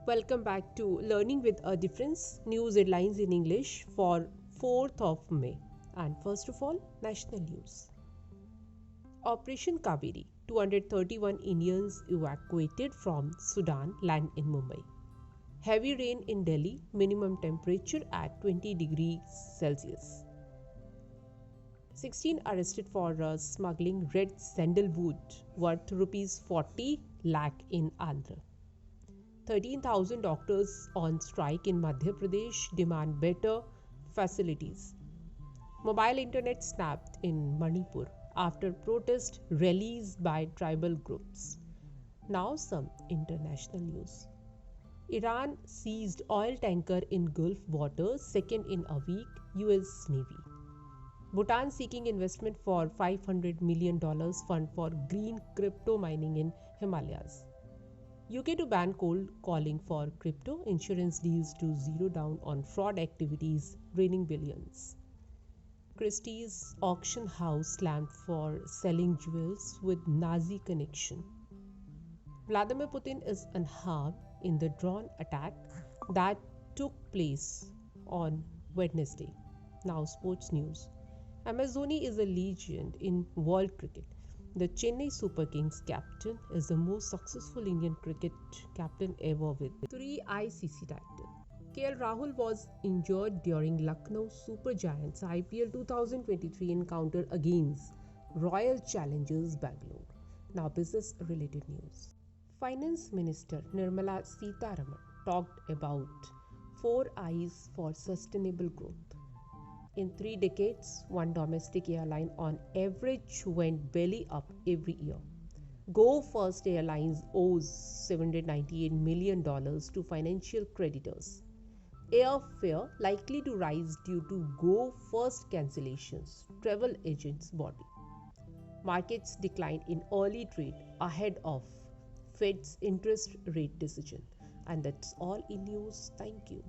Welcome back to Learning with a Difference, news headlines in English for 4th of May. And first of all, national news. Operation Kaveri, 231 Indians evacuated from Sudan land in Mumbai. Heavy rain in Delhi, minimum temperature at 20 degrees Celsius. 16 arrested for smuggling red sandalwood worth rupees 40 lakh in Andhra. 13,000 doctors on strike in Madhya Pradesh demand better facilities. Mobile internet snapped in Manipur after protest rallies by tribal groups. Now some international news. Iran seized oil tanker in Gulf waters, second in a week, US Navy. Bhutan seeking investment for $500 million fund for green crypto mining in Himalayas. UK to ban cold calling for crypto, insurance deals to zero down on fraud activities, draining billions. Christie's auction house slammed for selling jewels with Nazi connection. Vladimir Putin is unharmed in the drone attack that took place on Wednesday. Now, sports news. MS Dhoni is a legend in world cricket. The Chennai Super Kings captain is the most successful Indian cricket captain ever with 3 ICC titles. KL Rahul was injured during Lucknow Super Giants IPL 2023 encounter against Royal Challengers Bangalore. Now business related news. Finance Minister Nirmala Sitharaman talked about 4 I's for sustainable growth. In 3 decades, one domestic airline on average went belly up every year. Go First Airlines owes $798 million to financial creditors. Airfare likely to rise due to Go First cancellations, travel agents' body. Markets declined in early trade ahead of Fed's interest rate decision. And that's all in news. Thank you.